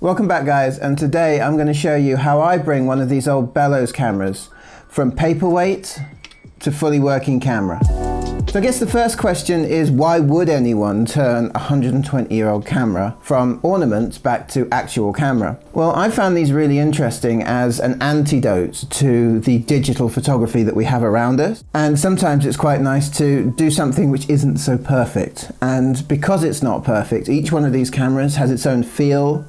Welcome back guys, and today I'm going to show you how I bring one of these old Bellows cameras from paperweight to fully working camera. So I guess the first question is, why would anyone turn a 120-year-old camera from ornaments back to actual camera? Well, I found these really interesting as an antidote to the digital photography that we have around us. And sometimes it's quite nice to do something which isn't so perfect. And because it's not perfect, each one of these cameras has its own feel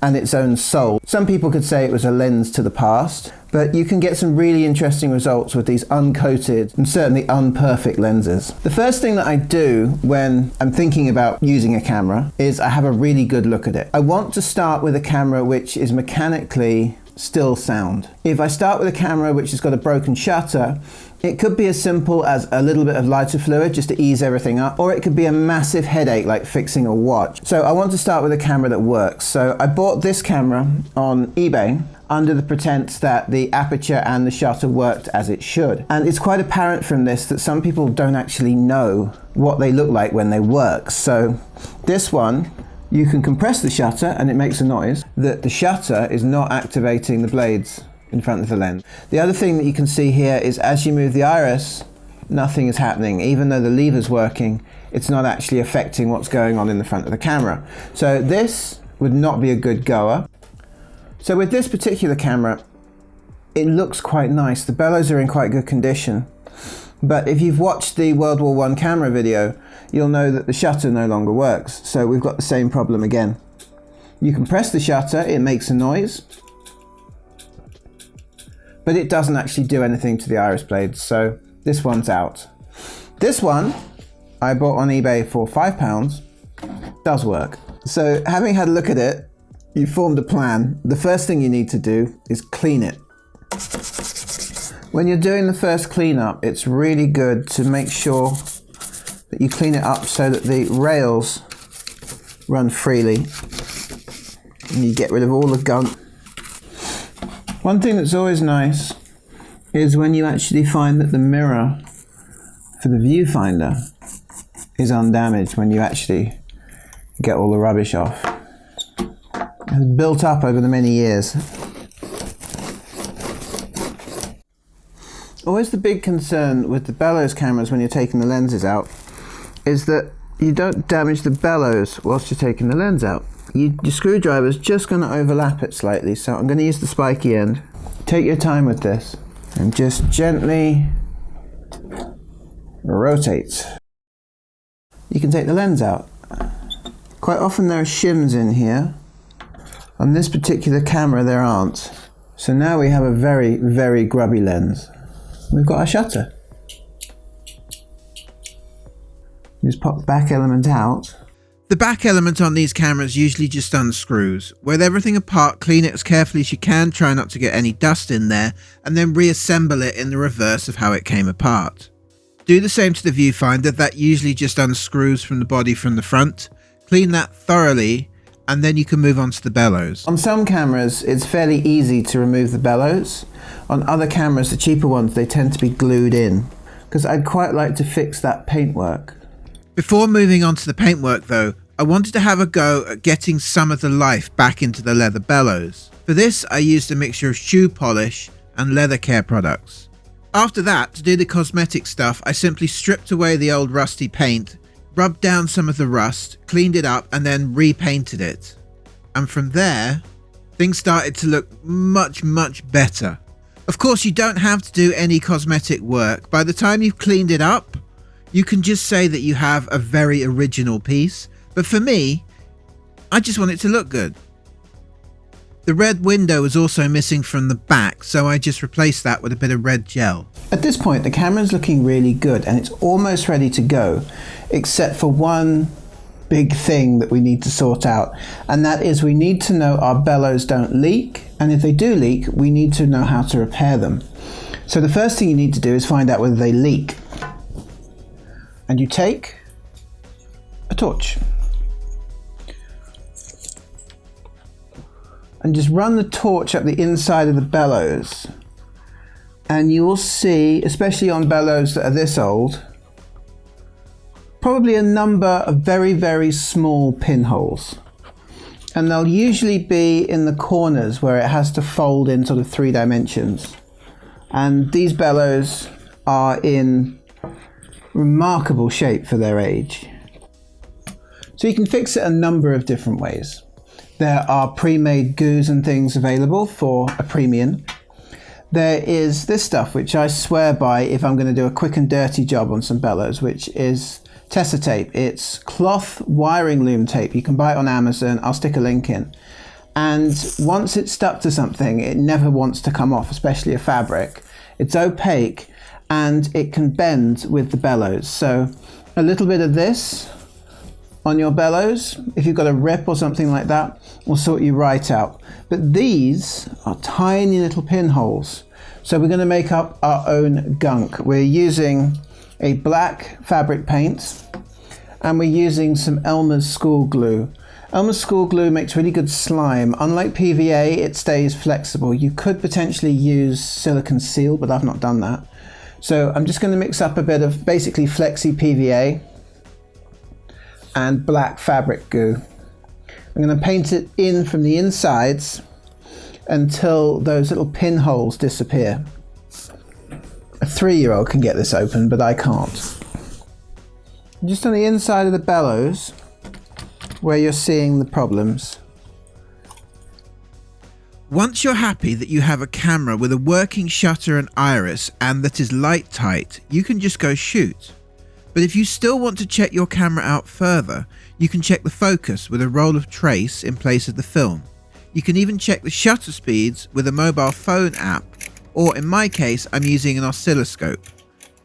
and its own soul. Some people could say it was a lens to the past, but you can get some really interesting results with these uncoated and certainly unperfect lenses. The first thing that I do when I'm thinking about using a camera is I have a really good look at it. I want to start with a camera which is mechanically still sound. If I start with a camera which has got a broken shutter, it could be as simple as a little bit of lighter fluid just to ease everything up, or it could be a massive headache like fixing a watch. So I want to start with a camera that works. So I bought this camera on eBay under the pretense that the aperture and the shutter worked as it should. And it's quite apparent from this that some people don't actually know what they look like when they work. So this one, you can compress the shutter and it makes a noise that the shutter is not activating the blades in front of the lens. The other thing that you can see here is as you move the iris, nothing is happening. Even though the lever's working, it's not actually affecting what's going on in the front of the camera. So this would not be a good goer. So with this particular camera, it looks quite nice. The bellows are in quite good condition. But if you've watched the World War I camera video, you'll know that the shutter no longer works. So we've got the same problem again. You can press the shutter, it makes a noise, but it doesn't actually do anything to the iris blades. So this one's out. This one I bought on eBay for £5, does work. So having had a look at it, you formed a plan. The first thing you need to do is clean it. When you're doing the first cleanup, it's really good to make sure that you clean it up so that the rails run freely and you get rid of all the gunk. One thing that's always nice is when you actually find that the mirror for the viewfinder is undamaged when you actually get all the rubbish off. It's built up over the many years. Always the big concern with the Bellows cameras when you're taking the lenses out is that you don't damage the bellows whilst you're taking the lens out. Your screwdriver's just going to overlap it slightly, so I'm going to use the spiky end. Take your time with this and just gently rotate. You can take the lens out. Quite often there are shims in here. On this particular camera there aren't. So now we have a very, very grubby lens. We've got our shutter. Just pop the back element out. The back element on these cameras usually just unscrews. With everything apart, clean it as carefully as you can, try not to get any dust in there, and then reassemble it in the reverse of how it came apart. Do the same to the viewfinder, that usually just unscrews from the body from the front. Clean that thoroughly, and then you can move on to the bellows. On some cameras, it's fairly easy to remove the bellows. On other cameras, the cheaper ones, they tend to be glued in, because I'd quite like to fix that paintwork. Before moving on to the paintwork though, I wanted to have a go at getting some of the life back into the leather bellows. For this, I used a mixture of shoe polish and leather care products. After that, to do the cosmetic stuff, I simply stripped away the old rusty paint, rubbed down some of the rust, cleaned it up, and then repainted it. And from there, things started to look much, much better. Of course, you don't have to do any cosmetic work. By the time you've cleaned it up, you can just say that you have a very original piece. But for me, I just want it to look good. The red window was also missing from the back, so I just replaced that with a bit of red gel. At this point, the camera's looking really good and it's almost ready to go, except for one big thing that we need to sort out, and that is we need to know our bellows don't leak, and if they do leak, we need to know how to repair them. So the first thing you need to do is find out whether they leak. And you take a torch and just run the torch up the inside of the bellows, and you will see, especially on bellows that are this old, probably a number of very, very small pinholes. and they'll usually be in the corners where it has to fold in sort of 3 dimensions. And these bellows are in remarkable shape for their age. So you can fix it a number of different ways. There are pre-made goos and things available for a premium. There is this stuff which I swear by if I'm going to do a quick and dirty job on some bellows, which is Tessa tape. It's cloth wiring loom tape. You can buy it on Amazon. I'll stick a link in. And once it's stuck to something, it never wants to come off, especially a fabric. It's opaque and it can bend with the bellows. So a little bit of this on your bellows, if you've got a rip or something like that, will sort you right out. But these are tiny little pinholes. So we're going to make up our own gunk. We're using a black fabric paint and we're using some Elmer's school glue. Elmer's school glue makes really good slime. Unlike PVA, it stays flexible. You could potentially use silicone seal, but I've not done that. So I'm just going to mix up a bit of basically flexi PVA and black fabric goo. I'm going to paint it in from the insides until those little pinholes disappear. A 3-year-old can get this open, but I can't. Just on the inside of the bellows, where you're seeing the problems. Once you're happy that you have a camera with a working shutter and iris and that is light tight, you can just go shoot. But if you still want to check your camera out further, you can check the focus with a roll of trace in place of the film. You can even check the shutter speeds with a mobile phone app, or in my case, I'm using an oscilloscope,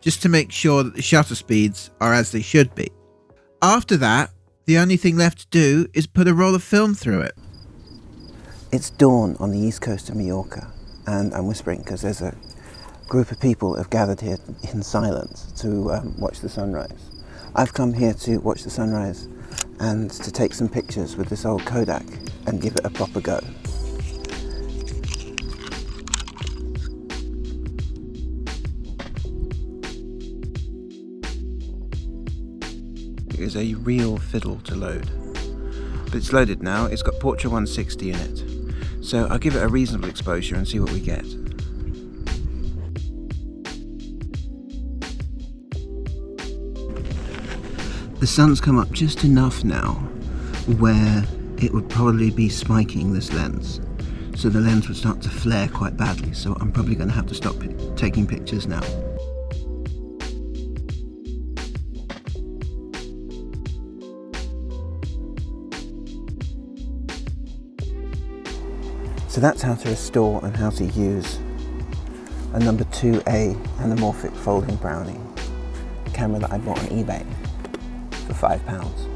just to make sure that the shutter speeds are as they should be. After that, the only thing left to do is put a roll of film through it. It's dawn on the east coast of Mallorca, and I'm whispering because there's a group of people have gathered here in silence to watch the sunrise. I've come here to watch the sunrise and to take some pictures with this old Kodak and give it a proper go. It is a real fiddle to load, but it's loaded now. It's got Portra 160 in it, so I'll give it a reasonable exposure and see what we get. The sun's come up just enough now where it would probably be spiking this lens, so the lens would start to flare quite badly, so I'm probably going to have to stop taking pictures now. So that's how to restore and how to use a number 2A anamorphic folding brownie, a camera that I bought on eBay for £5.